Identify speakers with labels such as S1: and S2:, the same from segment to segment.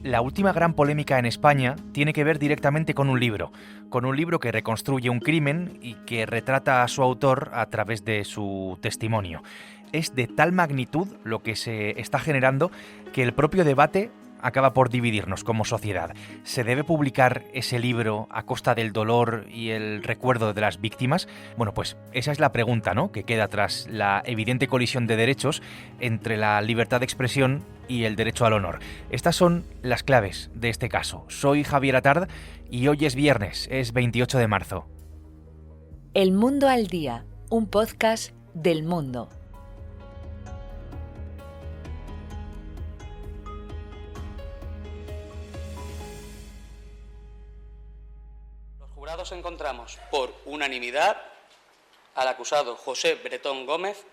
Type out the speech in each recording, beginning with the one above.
S1: La última gran polémica en España tiene que ver directamente con un libro que reconstruye un crimen y que retrata a su autor a través de su testimonio. Es de tal magnitud lo que se está generando que el propio debate acaba por dividirnos como sociedad. ¿Se debe publicar ese libro a costa del dolor y el recuerdo de las víctimas? Bueno, pues esa es la pregunta, ¿no?, que queda tras la evidente colisión de derechos entre la libertad de expresión y el derecho al honor. Estas son las claves de este caso. Soy Javier Atard y hoy es viernes, es 28 de marzo.
S2: El Mundo al Día, un podcast del Mundo.
S3: Los jurados encontramos por unanimidad al acusado José Bretón Gómez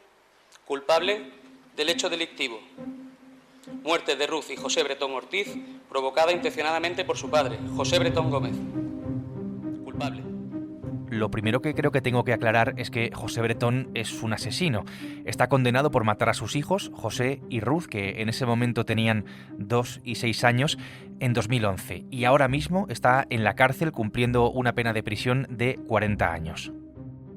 S3: culpable del hecho delictivo. Muerte de Ruth y José Bretón Ortiz, provocada intencionadamente por su padre, José Bretón Gómez. Culpable.
S1: Lo primero que creo que tengo que aclarar es que José Bretón es un asesino. Está condenado por matar a sus hijos, José y Ruth, que en ese momento tenían 2 y 6 años, en 2011. Y ahora mismo está en la cárcel cumpliendo una pena de prisión de 40 años.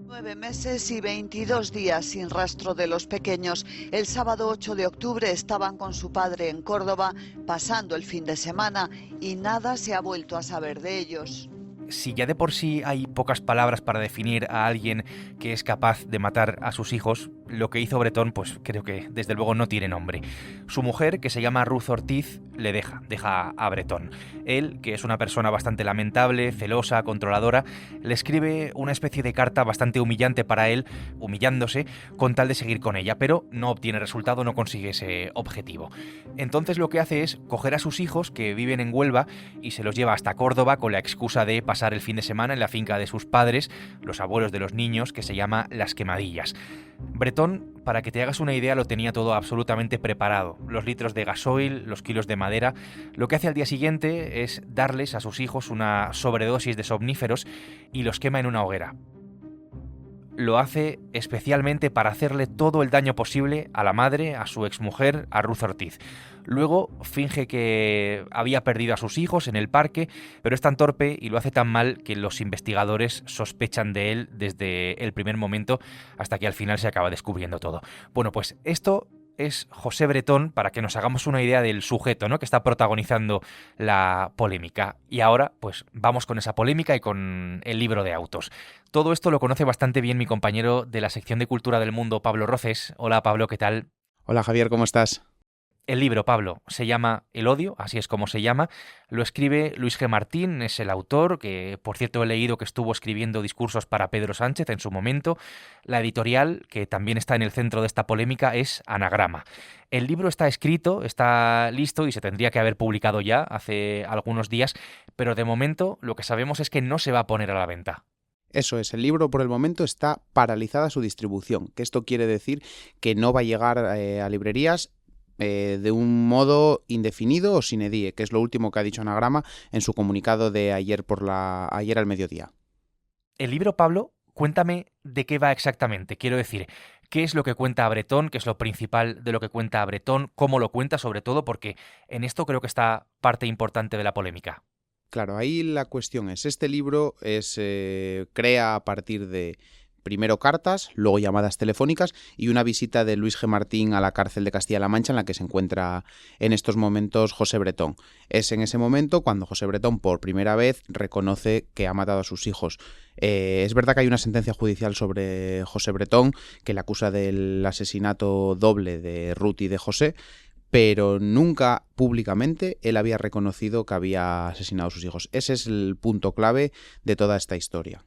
S4: 9 meses y 22 días sin rastro de los pequeños. El sábado 8 de octubre estaban con su padre en Córdoba pasando el fin de semana y nada se ha vuelto a saber de ellos.
S1: Si ya de por sí hay pocas palabras para definir a alguien que es capaz de matar a sus hijos, lo que hizo Bretón, pues creo que desde luego no tiene nombre. Su mujer, que se llama Ruth Ortiz, le deja a Bretón. Él, que es una persona bastante lamentable, celosa, controladora, le escribe una especie de carta bastante humillante para él, humillándose, con tal de seguir con ella, pero no obtiene resultado, no consigue ese objetivo. Entonces lo que hace es coger a sus hijos, que viven en Huelva, y se los lleva hasta Córdoba con la excusa de pasar el fin de semana en la finca de sus padres, los abuelos de los niños, que se llama Las Quemadillas. Bretón, para que te hagas una idea, lo tenía todo absolutamente preparado. Los litros de gasoil, los kilos de madera. Lo que hace al día siguiente es darles a sus hijos una sobredosis de somníferos y los quema en una hoguera. Lo hace especialmente para hacerle todo el daño posible a la madre, a su exmujer, a Ruth Ortiz. Luego finge que había perdido a sus hijos en el parque, pero es tan torpe y lo hace tan mal que los investigadores sospechan de él desde el primer momento hasta que al final se acaba descubriendo todo. Bueno, pues esto es José Bretón, para que nos hagamos una idea del sujeto, ¿no?, que está protagonizando la polémica. Y ahora, pues vamos con esa polémica y con el libro de autos. Todo esto lo conoce bastante bien mi compañero de la sección de Cultura del Mundo, Pablo Roces. Hola, Pablo, ¿qué tal?
S5: Hola, Javier, ¿cómo estás?
S1: El libro, Pablo, se llama El odio, así es como se llama. Lo escribe Luis G. Martín, es el autor, que por cierto he leído que estuvo escribiendo discursos para Pedro Sánchez en su momento. La editorial, que también está en el centro de esta polémica, es Anagrama. El libro está escrito, está listo y se tendría que haber publicado ya hace algunos días, pero de momento lo que sabemos es que no se va a poner a la venta.
S5: Eso es, el libro por el momento está paralizada su distribución, que esto quiere decir que no va a llegar a librerías de un modo indefinido o sine die, que es lo último que ha dicho Anagrama en su comunicado de ayer al mediodía.
S1: El libro, Pablo, cuéntame de qué va exactamente. Quiero decir, ¿qué es lo que cuenta Bretón? ¿Qué es lo principal de lo que cuenta Bretón? ¿Cómo lo cuenta, sobre todo? Porque en esto creo que está parte importante de la polémica.
S5: Claro, ahí la cuestión es, este libro crea a partir de primero cartas, luego llamadas telefónicas y una visita de Luis G. Martín a la cárcel de Castilla-La Mancha en la que se encuentra en estos momentos José Bretón. Es en ese momento cuando José Bretón por primera vez reconoce que ha matado a sus hijos. Es verdad que hay una sentencia judicial sobre José Bretón que le acusa del asesinato doble de Ruth y de José, pero nunca públicamente él había reconocido que había asesinado a sus hijos. Ese es el punto clave de toda esta historia.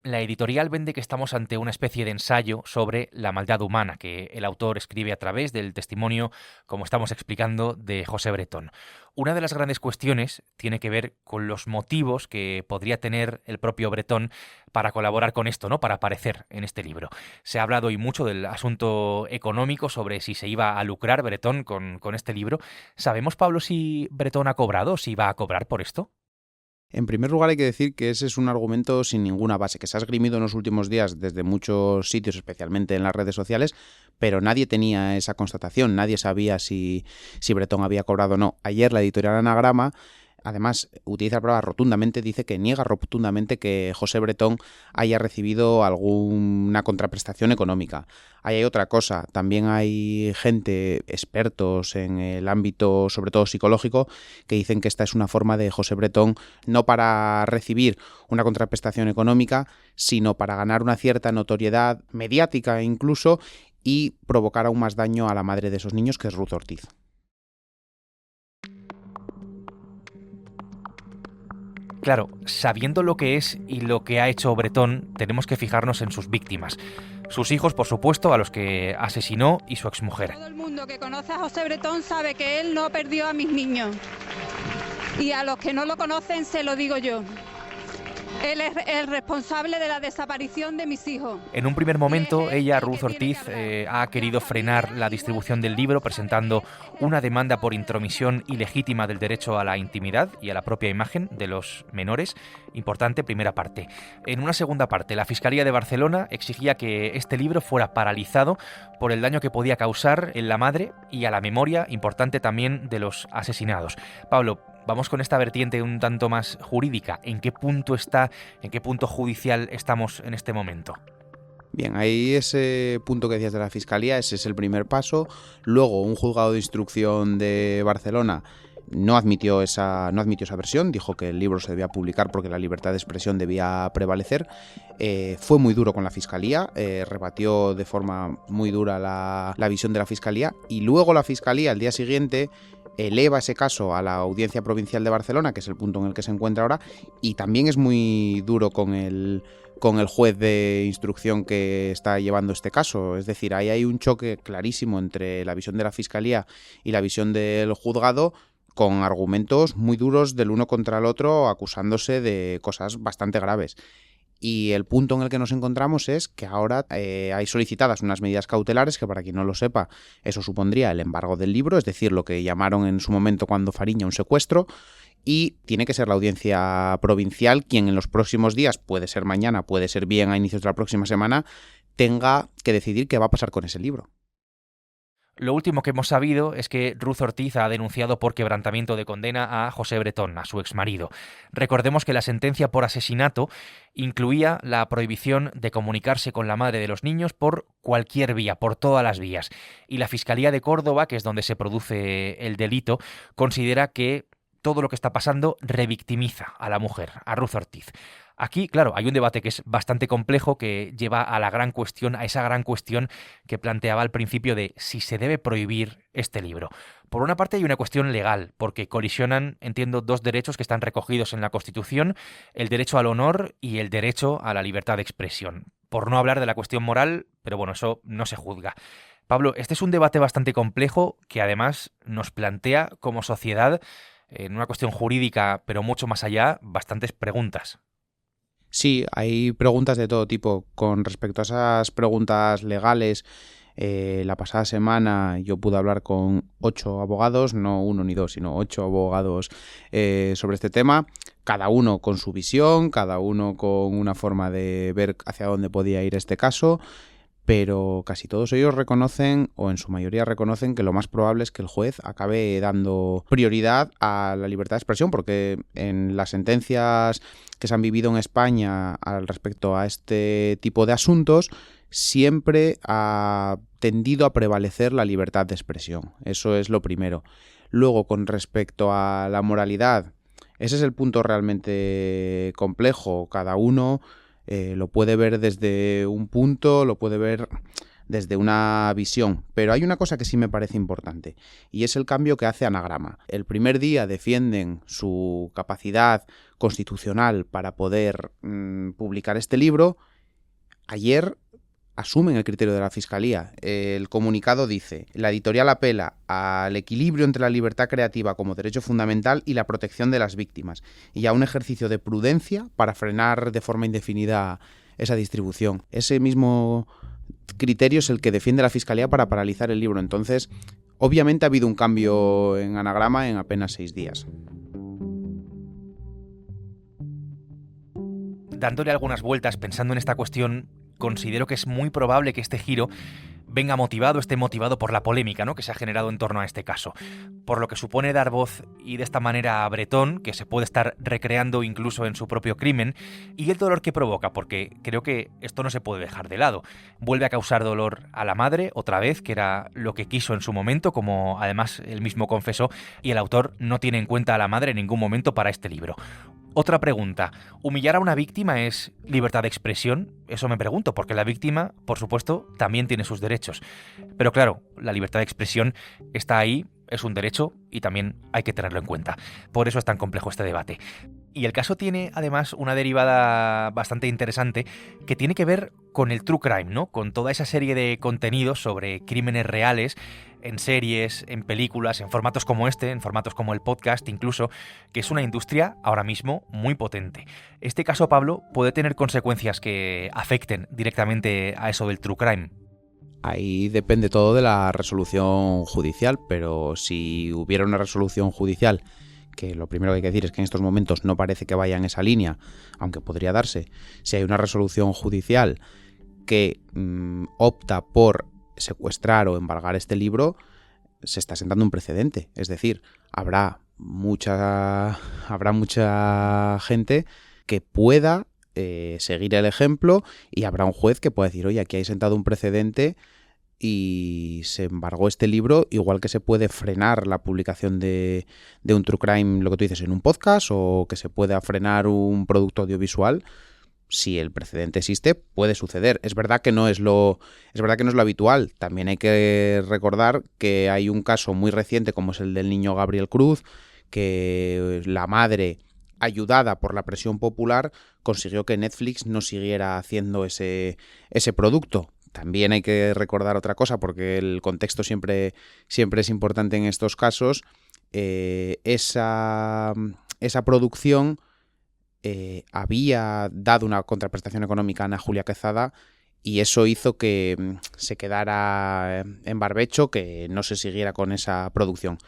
S1: La editorial vende que estamos ante una especie de ensayo sobre la maldad humana que el autor escribe a través del testimonio, como estamos explicando, de José Bretón. Una de las grandes cuestiones tiene que ver con los motivos que podría tener el propio Bretón para colaborar con esto, ¿no?, para aparecer en este libro. Se ha hablado hoy mucho del asunto económico, sobre si se iba a lucrar Bretón con este libro. ¿Sabemos, Pablo, si Bretón ha cobrado o si va a cobrar por esto?
S5: En primer lugar, hay que decir que ese es un argumento sin ninguna base, que se ha esgrimido en los últimos días desde muchos sitios, especialmente en las redes sociales, pero nadie tenía esa constatación, nadie sabía si Bretón había cobrado o no. Ayer la editorial Anagrama, además, utiliza la palabra rotundamente, dice que niega rotundamente que José Bretón haya recibido alguna contraprestación económica. Ahí hay otra cosa, también hay gente, expertos en el ámbito, sobre todo psicológico, que dicen que esta es una forma de José Bretón no para recibir una contraprestación económica, sino para ganar una cierta notoriedad mediática incluso y provocar aún más daño a la madre de esos niños, que es Ruth Ortiz.
S1: Claro, sabiendo lo que es y lo que ha hecho Bretón, tenemos que fijarnos en sus víctimas. Sus hijos, por supuesto, a los que asesinó, y su exmujer.
S6: Todo el mundo que conoce a José Bretón sabe que él no perdió a mis niños. Y a los que no lo conocen se lo digo yo. Él es el responsable de la desaparición de mis hijos.
S1: En un primer momento, ella, Ruth Ortiz, ha querido frenar la distribución del libro presentando una demanda por intromisión ilegítima del derecho a la intimidad y a la propia imagen de los menores. Importante primera parte. En una segunda parte, la Fiscalía de Barcelona exigía que este libro fuera paralizado por el daño que podía causar en la madre y a la memoria, importante también, de los asesinados. Pablo, vamos con esta vertiente un tanto más jurídica. ¿En qué punto judicial estamos en este momento?
S5: Bien, ahí ese punto que decías de la Fiscalía, ese es el primer paso. Luego, un juzgado de instrucción de Barcelona no admitió esa versión, dijo que el libro se debía publicar porque la libertad de expresión debía prevalecer. Fue muy duro con la Fiscalía, rebatió de forma muy dura la visión de la Fiscalía, y luego la Fiscalía, al día siguiente, eleva ese caso a la Audiencia Provincial de Barcelona, que es el punto en el que se encuentra ahora, y también es muy duro con el juez de instrucción que está llevando este caso. Es decir, ahí hay un choque clarísimo entre la visión de la Fiscalía y la visión del juzgado, con argumentos muy duros del uno contra el otro, acusándose de cosas bastante graves. Y el punto en el que nos encontramos es que ahora hay solicitadas unas medidas cautelares que, para quien no lo sepa, eso supondría el embargo del libro, es decir, lo que llamaron en su momento cuando Fariña un secuestro, y tiene que ser la Audiencia Provincial quien en los próximos días, puede ser mañana, puede ser bien a inicios de la próxima semana, tenga que decidir qué va a pasar con ese libro.
S1: Lo último que hemos sabido es que Ruth Ortiz ha denunciado por quebrantamiento de condena a José Bretón, a su exmarido. Recordemos que la sentencia por asesinato incluía la prohibición de comunicarse con la madre de los niños por cualquier vía, por todas las vías. Y la Fiscalía de Córdoba, que es donde se produce el delito, considera que todo lo que está pasando revictimiza a la mujer, a Ruth Ortiz. Aquí, claro, hay un debate que es bastante complejo, que lleva a esa gran cuestión que planteaba al principio de si se debe prohibir este libro. Por una parte hay una cuestión legal, porque colisionan, entiendo, dos derechos que están recogidos en la Constitución, el derecho al honor y el derecho a la libertad de expresión. Por no hablar de la cuestión moral, pero bueno, eso no se juzga. Pablo, este es un debate bastante complejo que además nos plantea como sociedad, en una cuestión jurídica, pero mucho más allá, bastantes preguntas.
S5: Sí, hay preguntas de todo tipo. Con respecto a esas preguntas legales, la pasada semana yo pude hablar con 8 abogados, no 1 ni 2, sino 8 abogados sobre este tema, cada uno con su visión, cada uno con una forma de ver hacia dónde podía ir este caso, pero casi todos ellos reconocen, o en su mayoría reconocen, que lo más probable es que el juez acabe dando prioridad a la libertad de expresión, porque en las sentencias que se han vivido en España al respecto a este tipo de asuntos, siempre ha tendido a prevalecer la libertad de expresión. Eso es lo primero. Luego, con respecto a la moralidad, ese es el punto realmente complejo. Cada uno lo puede ver desde un punto, lo puede ver desde una visión, pero hay una cosa que sí me parece importante, y es el cambio que hace Anagrama. El primer día defienden su capacidad constitucional para poder publicar este libro. Ayer asumen el criterio de la Fiscalía. El comunicado dice: la editorial apela al equilibrio entre la libertad creativa como derecho fundamental y la protección de las víctimas, y a un ejercicio de prudencia para frenar de forma indefinida esa distribución. Ese mismo criterio es el que defiende la Fiscalía para paralizar el libro. Entonces, obviamente ha habido un cambio en Anagrama en apenas 6 días.
S1: dándole algunas vueltas, pensando en esta cuestión, considero que es muy probable que este giro esté motivado por la polémica, ¿no?, que se ha generado en torno a este caso. Por lo que supone dar voz y de esta manera a Bretón, que se puede estar recreando incluso en su propio crimen, y el dolor que provoca, porque creo que esto no se puede dejar de lado. Vuelve a causar dolor a la madre, otra vez, que era lo que quiso en su momento, como además él mismo confesó, y el autor no tiene en cuenta a la madre en ningún momento para este libro. Otra pregunta, ¿humillar a una víctima es libertad de expresión? Eso me pregunto, porque la víctima, por supuesto, también tiene sus derechos. Pero claro, la libertad de expresión está ahí, es un derecho y también hay que tenerlo en cuenta. Por eso es tan complejo este debate. Y el caso tiene además una derivada bastante interesante que tiene que ver con el true crime, ¿no? Con toda esa serie de contenidos sobre crímenes reales en series, en películas, en formatos como este, en formatos como el podcast incluso, que es una industria ahora mismo muy potente. Este caso, Pablo, puede tener consecuencias que afecten directamente a eso del true crime.
S5: Ahí depende todo de la resolución judicial, pero si hubiera una resolución judicial, que lo primero que hay que decir es que en estos momentos no parece que vaya en esa línea, aunque podría darse, si hay una resolución judicial que opta por secuestrar o embargar este libro, se está sentando un precedente. Es decir, habrá mucha gente que pueda seguir el ejemplo y habrá un juez que pueda decir, oye, aquí hay sentado un precedente y se embargó este libro, igual que se puede frenar la publicación de un true crime, lo que tú dices, en un podcast, o que se pueda frenar un producto audiovisual. Si el precedente existe, puede suceder. Es verdad que no es lo habitual. También hay que recordar que hay un caso muy reciente, como es el del niño Gabriel Cruz, que la madre, ayudada por la presión popular, consiguió que Netflix no siguiera haciendo ese producto. También hay que recordar otra cosa, porque el contexto siempre es importante en estos casos. Esa producción había dado una contraprestación económica a Ana Julia Quezada y eso hizo que se quedara en barbecho, que no se siguiera con esa producción.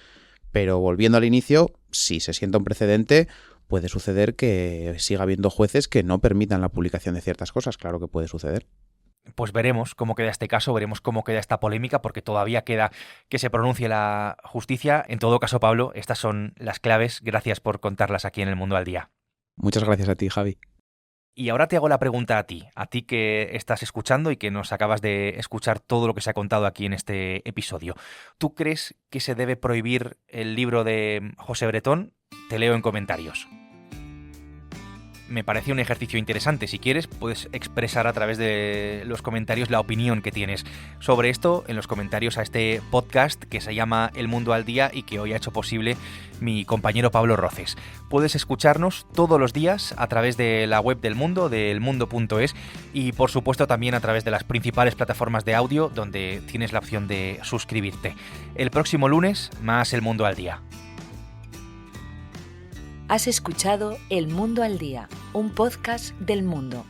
S5: Pero volviendo al inicio, si se sienta un precedente, puede suceder que siga habiendo jueces que no permitan la publicación de ciertas cosas. Claro que puede suceder.
S1: Pues veremos cómo queda este caso, veremos cómo queda esta polémica, porque todavía queda que se pronuncie la justicia. En todo caso, Pablo, estas son las claves. Gracias por contarlas aquí en El Mundo al Día.
S5: Muchas gracias a ti, Javi.
S1: Y ahora te hago la pregunta a ti que estás escuchando y que nos acabas de escuchar todo lo que se ha contado aquí en este episodio. ¿Tú crees que se debe prohibir el libro de José Bretón? Te leo en comentarios. Me parece un ejercicio interesante. Si quieres, puedes expresar a través de los comentarios la opinión que tienes sobre esto en los comentarios a este podcast que se llama El Mundo al Día y que hoy ha hecho posible mi compañero Pablo Roces. Puedes escucharnos todos los días a través de la web del Mundo, de elmundo.es, y por supuesto también a través de las principales plataformas de audio donde tienes la opción de suscribirte. El próximo lunes, más El Mundo al Día.
S2: Has escuchado El Mundo al Día, un podcast del Mundo.